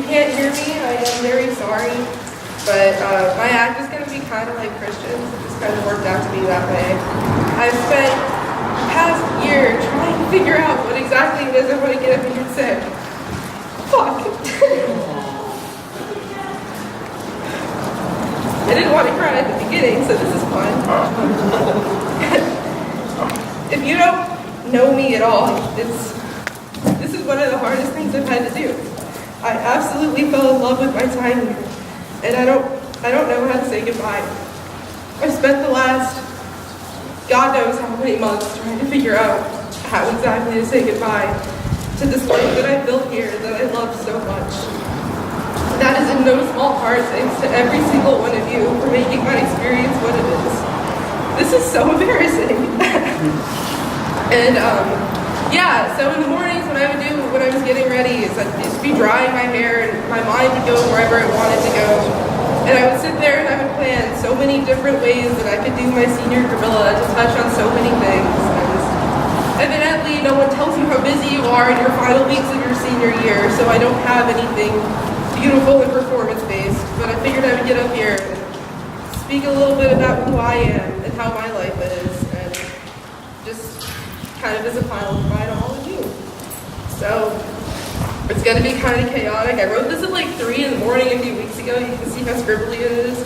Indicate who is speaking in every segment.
Speaker 1: can't hear me, I am very sorry. But my act is going to be kind of like Christian's. It just kind of worked out to be that way. I've spent the past year trying to figure out what exactly it is I want to get up here and say. Fuck. I didn't want to cry at the beginning, so this is fun. If you don't know me at all, this is one of the hardest things I've had to do. I absolutely fell in love with my time here, and I don't know how to say goodbye. I've spent the last God knows how many months trying to figure out how exactly to say goodbye to this life that I built here that I love so much. That is in no small part thanks to every single one of you for making my experience what it is. This is so embarrassing. And yeah, so in the mornings what I would do when I was getting ready is I'd just be drying my hair and my mind would go wherever it wanted to go. And I would sit there and I would plan so many different ways that I could do my senior Guerrilla to touch on so many things. And evidently no one tells you how busy you are in your final weeks of your senior year, so I don't have anything beautiful and performance-based, but I figured I would get up here and speak a little bit about who I am and how my life is, and just kind of as a final goodbye to all of you. So, it's going to be kind of chaotic. I wrote this at like 3 in the morning a few weeks ago. You can see how scribbly it is,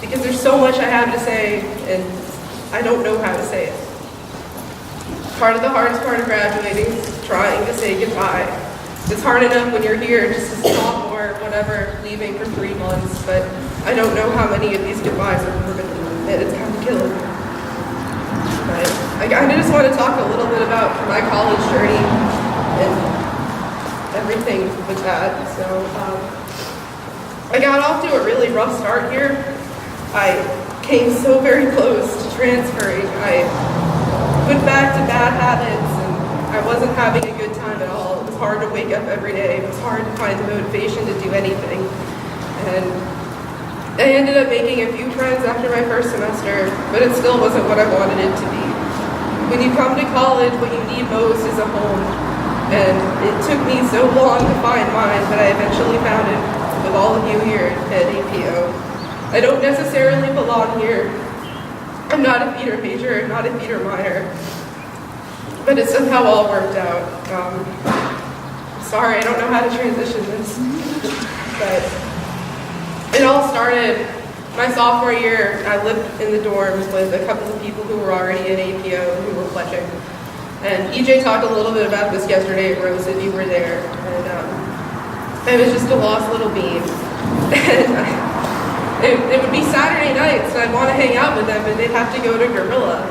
Speaker 1: because there's so much I have to say, and I don't know how to say it. Part of the hardest part of graduating is trying to say goodbye. It's hard enough when you're here just as a sophomore, whatever, leaving for 3 months, but I don't know how many of these goodbyes are permanent, and it's kind of killing me. But I kind of just want to talk a little bit about my college journey and everything with that. So I got off to a really rough start here. I came so very close to transferring. I went back to bad habits, and I wasn't having a good time at all. It was hard to wake up every day. It was hard to find the motivation to do anything. And I ended up making a few friends after my first semester, but it still wasn't what I wanted it to be. When you come to college, what you need most is a home. And it took me so long to find mine, but I eventually found it with all of you here at APO. I don't necessarily belong here. I'm not a theater major, I'm not a theater minor. But it somehow all worked out. Sorry, I don't know how to transition this. But it all started my sophomore year. I lived in the dorms with a couple of people who were already in APO who were pledging. And EJ talked a little bit about this yesterday at Rose if you were there. And it was just a lost little bean. And it would be Saturday nights and I'd want to hang out with them, and they'd have to go to Guerrilla.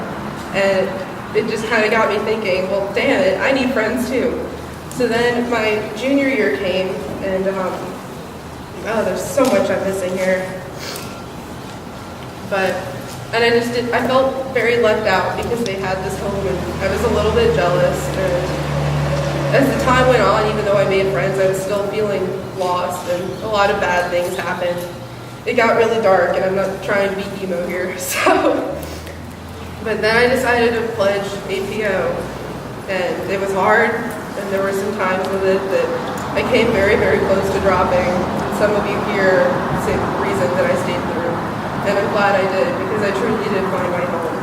Speaker 1: And it just kind of got me thinking, well, damn it, I need friends too. So then my junior year came, and oh, there's so much I'm missing here. And I felt very left out because they had this home, and I was a little bit jealous. And as the time went on, even though I made friends, I was still feeling lost, and a lot of bad things happened. It got really dark, and I'm not trying to be emo here, so. But then I decided to pledge APO, and it was hard, and there were some times with it that I came very, very close to dropping. Some of you here say the reason that I stayed through, and I'm glad I did, because I truly did find my home.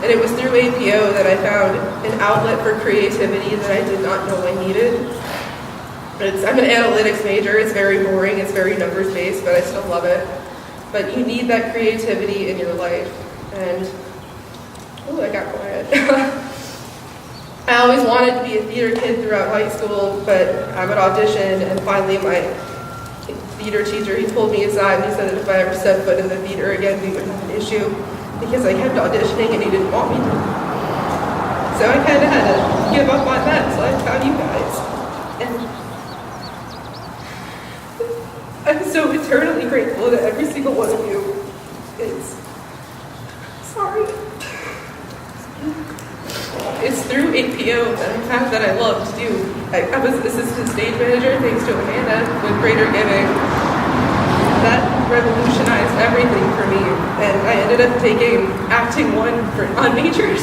Speaker 1: And it was through APO that I found an outlet for creativity that I did not know I needed. I'm an analytics major. It's very boring, it's very numbers-based, but I still love it. But you need that creativity in your life. And ooh, I got quiet. I always wanted to be a theater kid throughout high school, but I would audition, and finally my theater teacher, he pulled me aside and he said that if I ever set foot in the theater again, we would have an issue, because I kept auditioning and he didn't want me to. So I kind of had to give up on that, so I found you guys. And I'm so eternally grateful to every single one of you. It's through APO that I found that I love to do. I was assistant stage manager thanks to Amanda with Greater Giving. That revolutionized everything for me. And I ended up taking acting 1 on majors,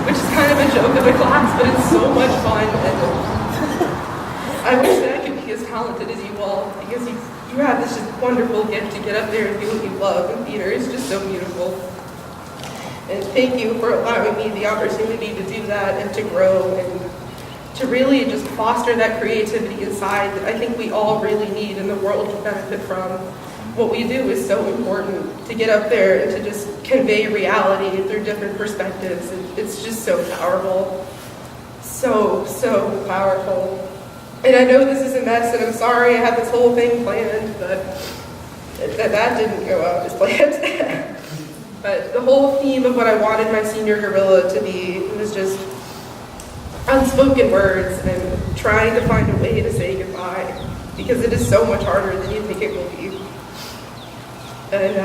Speaker 1: which is kind of a joke of a class, but it's so much fun. And I wish that I could be as talented as you all, because you have this just wonderful gift to get up there and do what you love, and theater is just so beautiful. And thank you for allowing me the opportunity to do that and to grow and to really just foster that creativity inside that I think we all really need in the world to benefit from. What we do is so important, to get up there and to just convey reality through different perspectives. It's just so powerful. So powerful. And I know this is a mess, and I'm sorry I had this whole thing planned, but that didn't go out as planned. But the whole theme of what I wanted my senior Guerrilla to be was just unspoken words and trying to find a way to say goodbye, because it is so much harder than you think it will be. And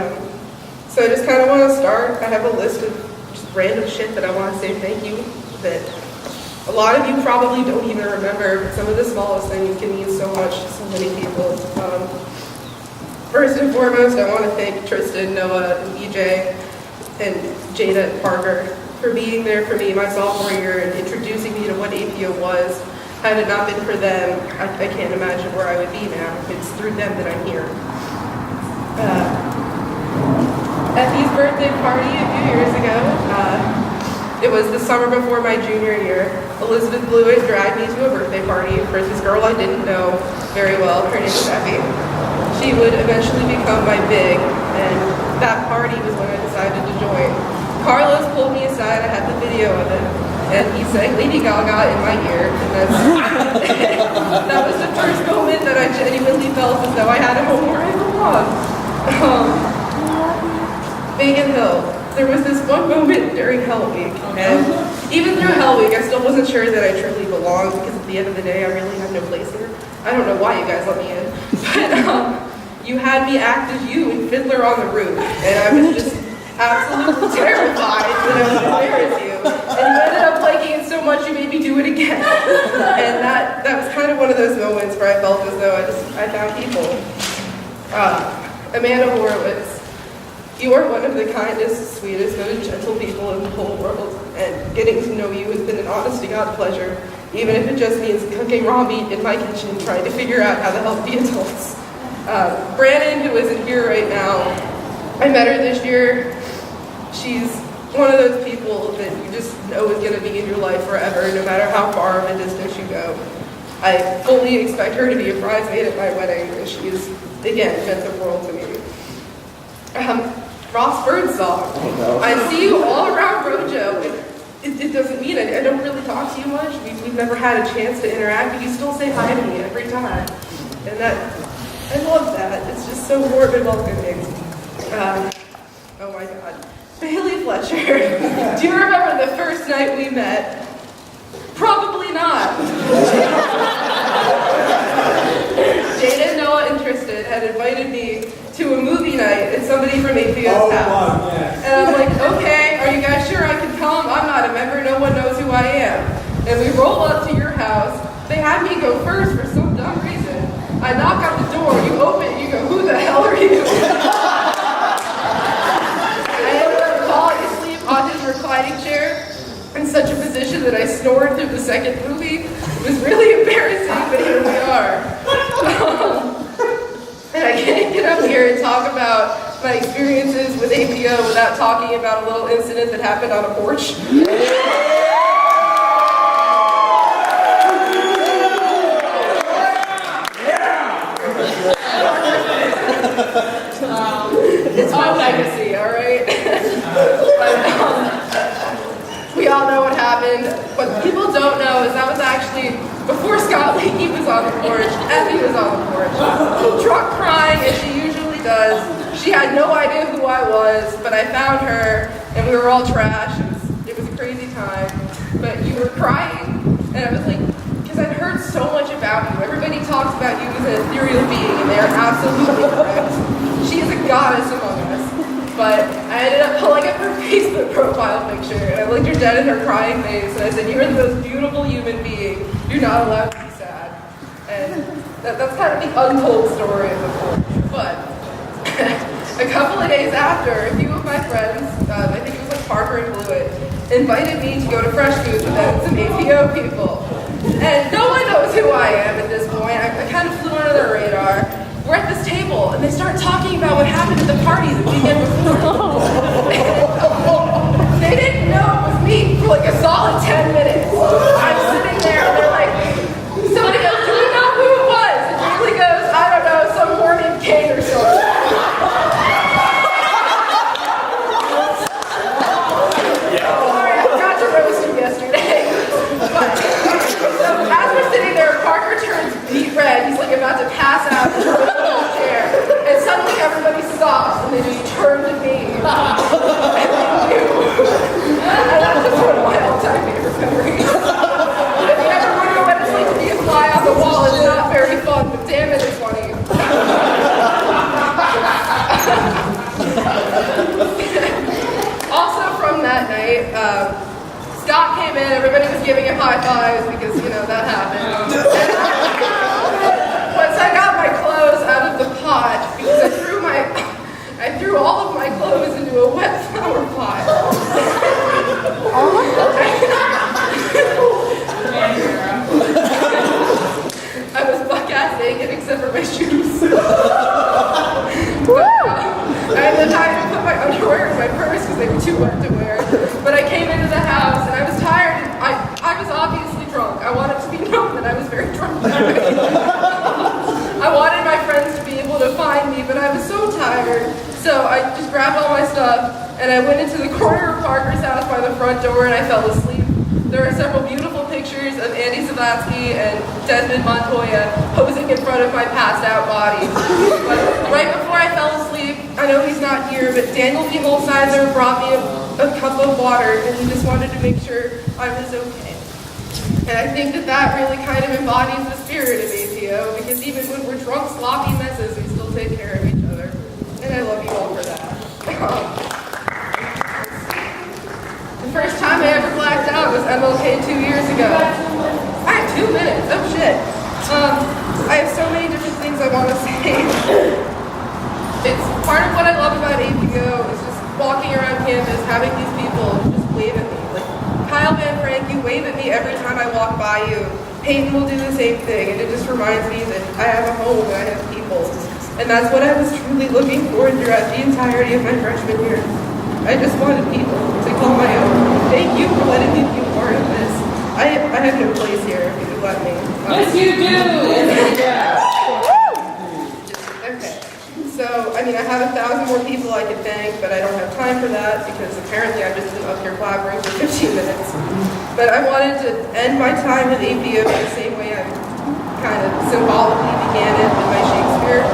Speaker 1: so I just kind of want to start. I have a list of just random shit that I want to say thank you, that a lot of you probably don't even remember, but some of the smallest things can mean so much to so many people. First and foremost, I want to thank Tristan, Noah, and EJ, and Jada and Parker for being there for me my sophomore year and introducing me to what APO was. Had it not been for them, I can't imagine where I would be now. It's through them that I'm here. Effie's birthday party a few years ago, it was the summer before my junior year. Elizabeth Blewett dragged me to a birthday party for this girl I didn't know very well. Her name was Effie. She would eventually become my big, and that party was when I decided to join. Carlos pulled me aside, I had the video of it, and he sang Lady Gaga in my ear, and that was the first moment that I genuinely felt as though I had a home where I belong. Megan Hill, there was this one moment during Hell Week, and even through Hell Week, I still wasn't sure that I truly belonged, because at the end of the day, I really had no place here. I don't know why you guys let me in, but you had me act as you in Fiddler on the Roof, and I was just absolutely terrified that I would embarrass you. And you ended up liking it so much you made me do it again. And that was kind of one of those moments where I felt as though I found people. Amanda Horowitz, you are one of the kindest, sweetest, most gentle people in the whole world. And getting to know you has been an honest to God pleasure, even if it just means cooking raw meat in my kitchen, trying to figure out how to help the adults. Brandon, who isn't here right now, I met her this year. She's one of those people that you just know is going to be in your life forever, no matter how far of a distance you go. I fully expect her to be a bridesmaid at my wedding, and she's, again, meant the world to me. Ross Birdsong. I see you all around Rojo. It doesn't mean I don't really talk to you much. We've never had a chance to interact, but you still say hi to me every time. And I love that. It's just so warm and welcoming. Oh my God. Bailey Fletcher. Do you remember the first night we met? Probably not. Jada, Noah, and Tristan had invited me to a movie night at somebody from APO's house. Yes. And I'm like, okay, are you guys sure I can come? I'm not a member, no one knows who I am. And we roll up to your house. They had me go first for some dumb reason. I knock on the door, you open, you go, who the hell are you? I ended up falling asleep on his reclining chair in such a position that I snored through the second movie. It was really embarrassing, but here we are. And I can't get up here and talk about my experiences with APO without talking about a little incident that happened on a porch. It's my legacy, all right? We all know what happened. What people don't know is that was actually before Scott Leakey was on the porch. Effie was on the porch, drunk crying as she usually does. She had no idea who I was, but I found her, and we were all trash. It was a crazy time. But you were crying, and I was like, because I'd heard so much about you. Everybody talks about you as an ethereal being, and they are absolutely correct. She is a goddess among us. But I ended up pulling up her Facebook profile picture, and I looked her dead in her crying face, and I said, "You're the most beautiful human being. You're not allowed to be sad." And that's kind of the untold story of the porch. But a couple of days after, a few of my friends, I think it was like Parker and Blewett, invited me to go to Fresh Foods with them, some APO people.
Speaker 2: And no one knows who I am at this point. I kind of flew under their radar. We're at this table, and they start talking about what happened at the party the weekend before. They didn't know it was me for like a solid 10 minutes. I'm sitting there, and they're like, somebody goes, do we know who it was? And Julie goes, I don't know, some morning king or something. Sorry, I forgot to roast you yesterday. But, so as we're sitting there, Parker turns beet red. He's like about to pass out in the chair. And suddenly everybody stops, and they just turn to me. And they knew. And that's just one of my all-time favorite memories. If you ever wonder what it's like to be a fly on the wall, it's not very fun, but damn it, it's funny. Also from that night, Scott came in, everybody was giving him high fives because, you know, that happened. Once I got my clothes out of the pot, because I threw all of my clothes into a wet flower pot. I was buck-ass naked except for my shoes. I had the time to put my underwear in my purse because they were too wet to wear. But I came into the house and I was tired. And I was obviously drunk. I wanted to be known that I was very drunk that night. I wanted my friends to be able to find me, but I was so tired. So I just grabbed all my stuff and I went into the corner of Parker's house by the front door and I fell asleep. There are several beautiful pictures of Andy Zavlatsky and Desmond Montoya posing in front of my passed out body. But right before I fell asleep, I know he's not here, but Daniel D. Holsizer brought me a cup of water and he just wanted to make sure I was okay. And I think that really kind of embodies the spirit of APO, because even when we're drunk, sloppy messes, we still take care of each other. And I love you all for that. The first time I ever blacked out was MLK 2 years ago. I have 2 minutes, oh shit. I have so many different things I want to say. It's part of what I love about APO is just walking around campus, having these people just wave at me. Like Kyle Van Frank, you wave at me every time I walk by you. Peyton will do the same thing, and it just reminds me that I have a home and I have people. And that's what I was truly looking for throughout the entirety of my freshman year. I just wanted people to call my own. Thank you for letting me be a part of this. I have no place here if you let me.
Speaker 3: Yes, you do!
Speaker 1: Okay. So, I mean, I have 1,000 more people I could thank, but I don't have time for that because apparently I've just been up here blabbering for 15 minutes. But I wanted to end my time with APO the same way I kind of symbolically began it with my Shakespeare.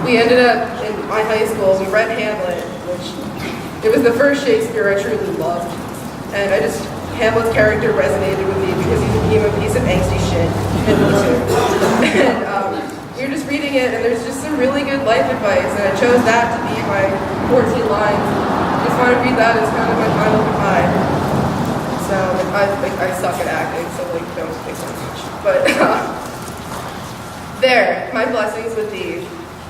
Speaker 1: We ended up in my high school, we read Hamlet, which it was the first Shakespeare I truly loved. And Hamlet's character resonated with me because he became a piece of angsty shit. And me too. And we were just reading it, and there's just some really good life advice, and I chose that to be my 14 lines. I just want to read that as kind of my final goodbye. So I suck at acting, so like don't think so much. But there, my blessings with thee.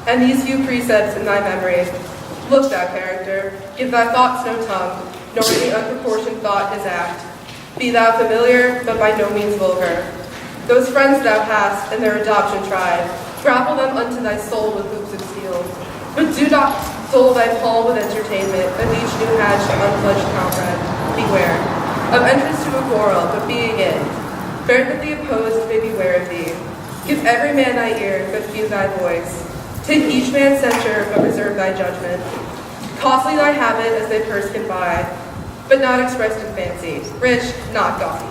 Speaker 1: And these few precepts in thy memory. Look, thou character, give thy thoughts no tongue, nor any unproportioned thought his act. Be thou familiar, but by no means vulgar. Those friends thou hast, and their adoption tried, grapple them unto thy soul with hoops of steel. But do not dull thy palm with entertainment of each new hatched, unfledged comrade. Beware of entrance to a quarrel, but being in. Bear that the opposed may beware of thee. Give every man thy ear, but few thy voice. Take each man's censure, but reserve thy judgment. Costly thy habit as thy purse can buy, but not expressed in fancy, rich, not gaudy.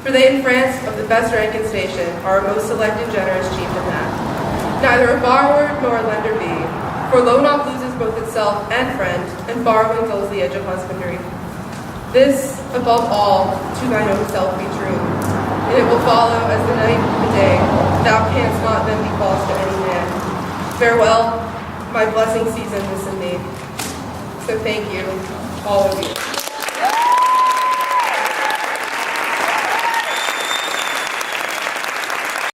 Speaker 1: For they in France of the best rank and station are a most select and generous chief in that. Neither a borrower nor a lender be, for loan oft loses both itself and friend, and borrowing dulls the edge of husbandry. This, above all, to thine own self be true, and it will follow as the night the day, thou canst not then be false to any man. Farewell, my blessing season is in thee. So thank you, all of you.